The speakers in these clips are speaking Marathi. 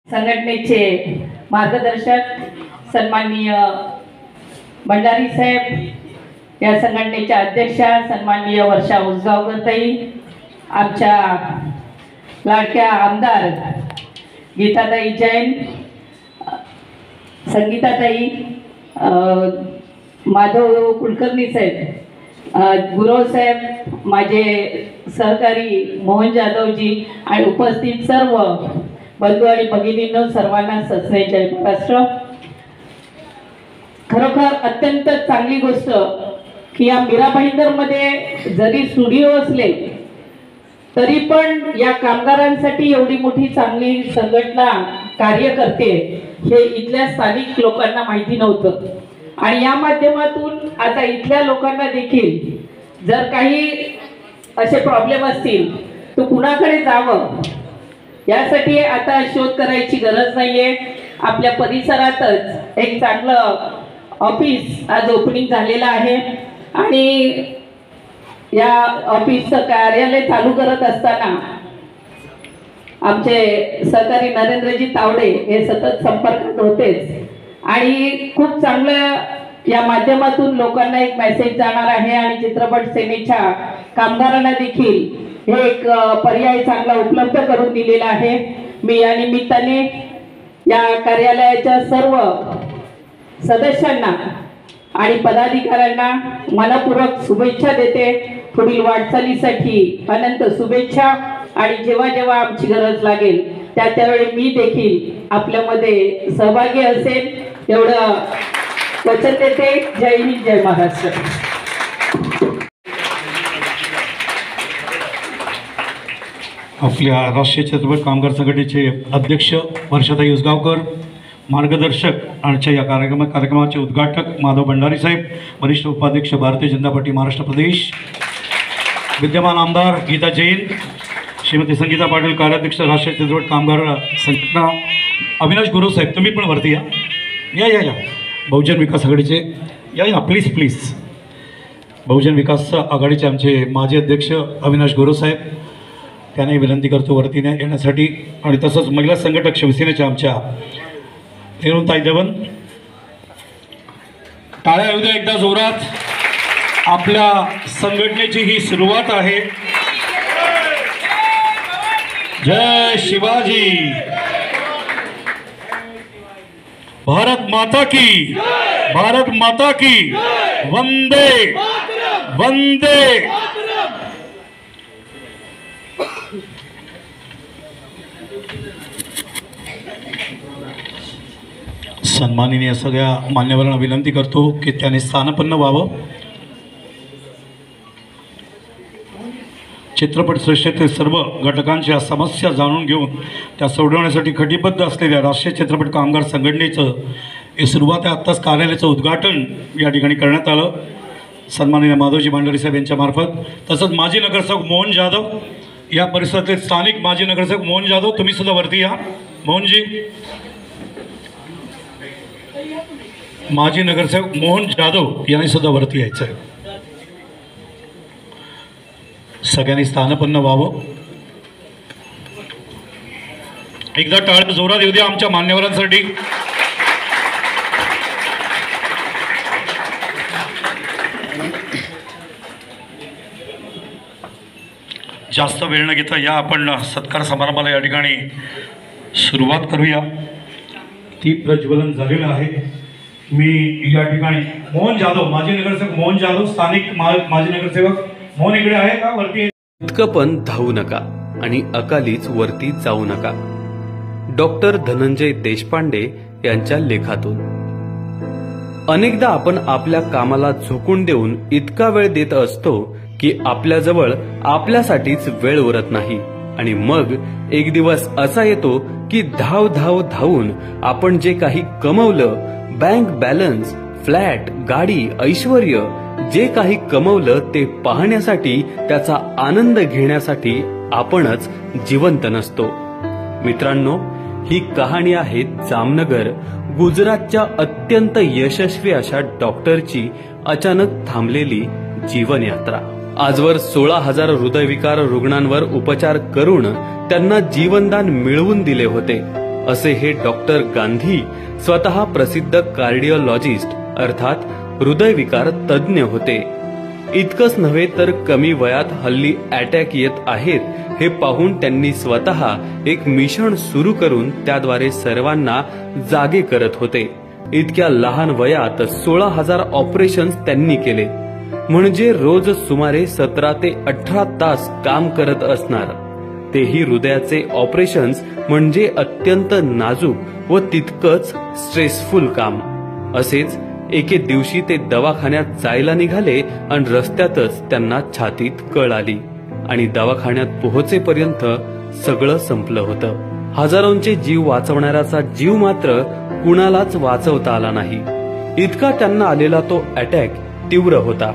संघटनेचे मार्गदर्शक सन्माननीय भंडारी साहेब, या संघटनेच्या अध्यक्षा सन्माननीय वर्षा उसगावकर, आमच्या लाडक्या आमदार गीताताई जैन, संगीताताई, माधव कुलकर्णी साहेब, गुरव साहेब, माझे सहकारी मोहन जाधवजी आणि उपस्थित सर्व बंधू आणि भगिनींनो, सर्वांना सस्ने जय महाराष्ट्र। खरोखर अत्यंत चांगली गोष्ट की या मीरा भाईंदरमध्ये जरी स्टुडिओ असले तरी पण या कामगारांसाठी एवढी मोठी चांगली संघटना कार्य करते हे इथल्या स्थानिक लोकांना माहिती नव्हतं। आणि या माध्यमातून आता इथल्या लोकांना देखील जर काही असे प्रॉब्लेम असतील तर कुणाकडे जावं यासाठी आता शोध करायची गरज नाहीये। आपल्या परिसरातच एक चांगलं ऑफिस आज ओपनिंग झालेलं आहे आणि या ऑफिसचं कार्यालय चालू करत असताना आमचे सहकारी नरेंद्रजी तावडे हे सतत संपर्कात होतेच आणि खूप चांगलं या माध्यमातून लोकांना एक मेसेज जाणार आहे आणि चित्रपट सेनेच्या कामगारांना देखील हे एक पर्याय चांगला उपलब्ध करून दिलेला आहे। मी या निमित्ताने या कार्यालयाच्या सर्व सदस्यांना आणि पदाधिकाऱ्यांना मनपूर्वक शुभेच्छा देते। पुढील वाटचालीसाठी अनंत शुभेच्छा आणि जेव्हा जेव्हा आमची गरज लागेल त्यावेळी मी देखील आपल्यामध्ये सहभागी असेल एवढं वचन देते। जय हिंद, जय महाराष्ट्र। आपल्या राष्ट्रीय चित्रपट कामगार संघटनेचे अध्यक्ष वर्षाताई उसगावकर, मार्गदर्शक आणि या कार्यक्रमाचे उद्घाटक माधव भंडारी साहेब, वरिष्ठ उपाध्यक्ष भारतीय जनता पार्टी महाराष्ट्र प्रदेश, विद्यमान आमदार गीता जैन, श्रीमती संगीता पाटील, कार्याध्यक्ष राष्ट्रीय चित्रपट कामगार संघटना, अविनाश गुरव साहेब, तुम्ही पण वरती या या या बहुजन विकास आघाडीचे या प्लीज प्लीज। बहुजन विकास आघाडीचे आमचे माजी अध्यक्ष अविनाश गुरव साहेब, त्यांनाही विनंती करतो वरतीने येण्यासाठी। आणि तसंच महिला संघटक शिवसेनेच्या आमच्या रेणुताई देवन, टाळ्या येऊ द्या एकदा जोरात। आपल्या संघटनेची ही सुरुवात आहे। जय शिवाजी, भारत माता की, भारत माता की, वंदे वंदे। सन्माननीय सगळ्या मान्यवरांना विनंती करतो की त्याने स्थानपन्न व्हावं। चित्रपट सृष्टीतील सर्व घटकांच्या समस्या जाणून घेऊन त्या सोडवण्यासाठी कटिबद्ध असलेल्या राष्ट्रीय चित्रपट कामगार संघटनेचं हे सुरुवात आहे। आत्ताच कार्यालयाचं उद्घाटन या ठिकाणी करण्यात आलं सन्माननीय माधवजी भंडारी साहेब यांच्यामार्फत। तसंच माजी नगरसेवक मोहन जाधव, या परिसरातील स्थानिक माजी नगरसेवक मोहन जाधव, तुम्ही सुद्धा वरती या। मोहनजी, माजी नगरसेवक मोहन जाधव यांनी सुद्धा वरती यायचं आहे। सगळ्यांनी स्थानपन्न व्हावं। एकदा टाळ्या जोरात येऊ द्या आमच्या मान्यवरांसाठी। जास्त वेळ न घेता या आपण सत्कार समारंभाला या ठिकाणी सुरुवात करूया। ती प्रज्वलन झालेलं आहे। मी या ठिकाणी मोहन जाधव, माजी नगरसेवक मोहन जाधव, स्थानिक माजी नगरसेवक मोहन इकडे आहे का वरती? इतकं पण धावू नका आणि अकालीच वरती जाऊ नका। डॉक्टर धनंजय देशपांडे यांच्या लेखातून। अनेकदा आपण आपल्या कामाला झोकून देऊन इतका वेळ देत असतो की आपल्याजवळ आपल्यासाठीच वेळ उरत नाही आणि मग एक दिवस असा येतो की धाव धाव धावून आपण जे काही कमवलं, बँक बॅलन्स, फ्लॅट, गाडी, ऐश्वर्य, जे काही कमवलं ते पाहण्यासाठी, त्याचा आनंद घेण्यासाठी आपणच जिवंत नसतो। मित्रांनो, ही कहाणी आहे जामनगर, गुजरातच्या अत्यंत यशस्वी अशा डॉक्टरची अचानक थांबलेली जीवनयात्रा। आजवर 16,000 हृदयविकार रुग्णांवर उपचार करून त्यांना जीवनदान मिळवून दिले होते। असे हे डॉक्टर गांधी स्वतः प्रसिद्ध कार्डिओलॉजिस्ट अर्थात हृदयविकार तज्ज्ञ होते. इतकंच नव्हे तर कमी वयात हल्ली अटॅक येत आहेत हे पाहून त्यांनी स्वतः एक मिशन सुरू करून त्याद्वारे सर्वांना जागे करत होते. इतक्या लहान वयात 16,000 ऑपरेशन्स त्यांनी केले. म्हणजे रोज सुमारे 17 ते 18 तास काम करत असणार. तेही हृदयाचे ऑपरेशन्स म्हणजे अत्यंत नाजूक व तितकंच स्ट्रेसफुल काम. असेच एके दिवशी ते दवाखान्यात जायला निघाले आणि रस्त्यातच त्यांना छातीत कळ आली आणि दवाखान्यात पोहोचेपर्यंत सगळं संपलं होतं. हजारोंचे जीव वाचवणाऱ्याचा जीव मात्र कुणालाच वाचवता आला नाही. इतका त्यांना आलेला तो अटॅक तीव्र होता.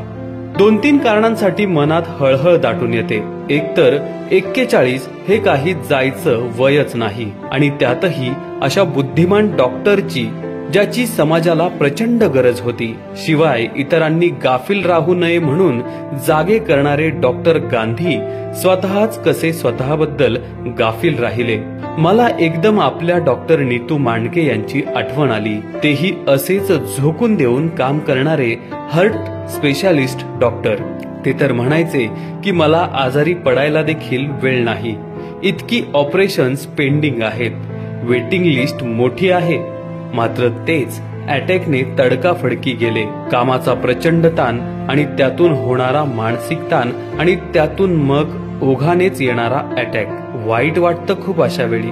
2-3 कारणांसाठी मनात हळहळ दाटून येते. एकतर 41 हे काही जायचं वयच नाही आणि त्यातही अशा बुद्धिमान डॉक्टरची ज्याची समाजाला प्रचंड गरज होती. शिवाय इतरांनी गाफील राहू नये म्हणून जागे करणारे डॉक्टर गांधी स्वतःच कसे स्वतःबद्दल गाफील राहिले. मला एकदम आपल्या डॉक्टर नीतू मांडके यांची आठवण आली. तेही असेच झोकून देऊन काम करणारे हार्ट स्पेशालिस्ट डॉक्टर. ते तर म्हणायचे की मला आजारी पडायला देखील वेळ नाही. इतकी ऑपरेशन्स पेंडिंग आहेत. वेटिंग लिस्ट मोठी आहे. मात्र तेच अटॅकने तडकाफडकी गेले. कामाचा प्रचंड ताण आणि त्यातून होणारा मानसिक ताण आणि त्यातून मग ओघानेच येणारा अटॅक. वाईट वाटतं खूप अशा वेळी.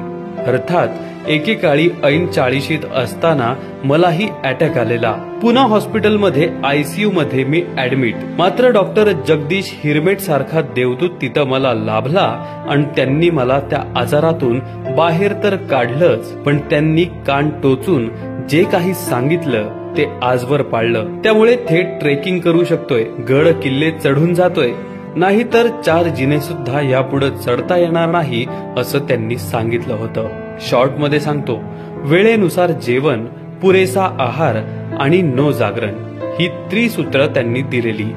अर्थात एकेकाळी ऐन 40शीत असताना मलाही अटॅक आलेला. पुन्हा हॉस्पिटलमध्ये ICU मध्ये मी ऍडमिट. मात्र डॉक्टर जगदीश हिरमेट सारखा देवदूत तिथं मला लाभला आणि त्यांनी मला त्या आजारातून बाहेर तर काढलंच, पण त्यांनी कान टोचून जे काही सांगितलं ते आजवर पाळलं. त्यामुळे थेट ट्रेकिंग करू शकतोय, गड किल्ले चढून जातोय. नाही तर 4 जिने सुद्धा यापुढे चढता येणार नाही असं त्यांनी सांगितलं होतं. शॉर्ट मध्ये सांगतो, वेळेनुसार जेवण, पुरेसा आहार आणि नो जागरण ही त्रिसूत्र त्यांनी दिलेली,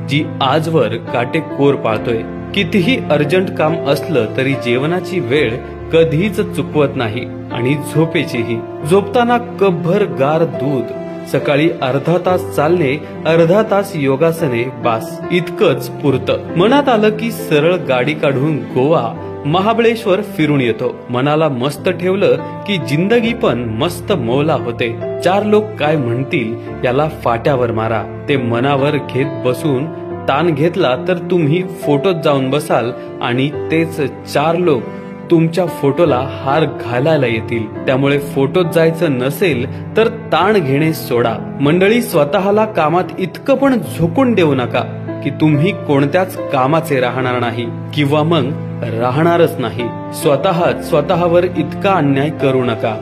जी आजवर काटेकोर पाळतोय. कितीही अर्जंट काम असलं तरी जेवणाची वेळ कधीच चुकवत नाही आणि झोपेचीही. झोपताना कपभर गार दूध, सकाळी अर्धा तास चालणे, अर्धा तास योगासने, बास इतकंच पुरतं. मनात आलं की सरळ गाडी काढून गोवा, महाबळेश्वर फिरून येतो. मनाला मस्त ठेवलं की जिंदगी पण मस्त मौला होते. 4 लोक काय म्हणतील याला फाट्यावर मारा. ते मनावर घेत बसून ताण घेतला तर तुम्ही फोटोत जाऊन बसाल आणि तेच 4 लोक तुमच्या फोटोला हार घालायला येतील. त्यामुळे फोटोत जायचं नसेल तर ताण घेणे सोडा. मंडळी, स्वतःला कामात इतकं पण झोकून देऊ नका की तुम्ही कोणत्याच कामाचे राहणार नाही किंवा मग राहणारच नाही. स्वतःवर इतका अन्याय करू नका.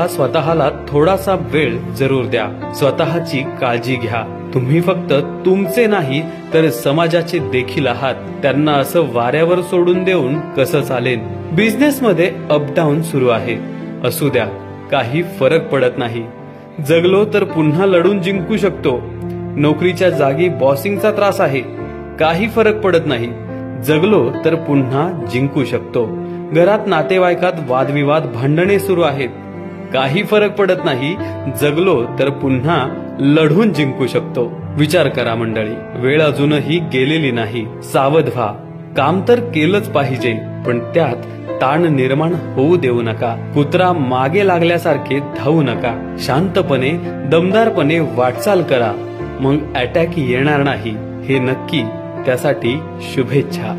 स्वतःला थोडासा वेळ जरूर द्या. स्वतःची काळजी घ्या. तुम्ही फक्त तुमचे नाही तर समाजाचे देखील आहात. त्यांना असं वाऱ्यावर सोडून देऊन कसं चालेल. बिझनेस मध्ये अपडाऊन सुरू आहे, असू द्या, काही फरक पडत नाही. जगलो तर पुन्हा लढून जिंकू शकतो. नोकरीच्या जागी बॉसिंगचा त्रास आहे, काही फरक पडत नाही. जगलो तर पुन्हा जिंकू शकतो. घरात नातेवाईकात वादविवाद, भांडणे सुरू आहेत, काही फरक पडत नाही. जगलो तर पुन्हा लढून जिंकू शकतो. विचार करा मंडळी, वेळ अजूनही गेलेली नाही. सावध व्हा. काम तर केलंच पाहिजे, पण त्यात ताण निर्माण होऊ देऊ नका. कुत्रा मागे लागल्यासारखे धावू नका. शांतपणे, दमदारपणे वाटचाल करा. मग अटॅक येणार नाही हे नक्की. त्यासाठी शुभेच्छा.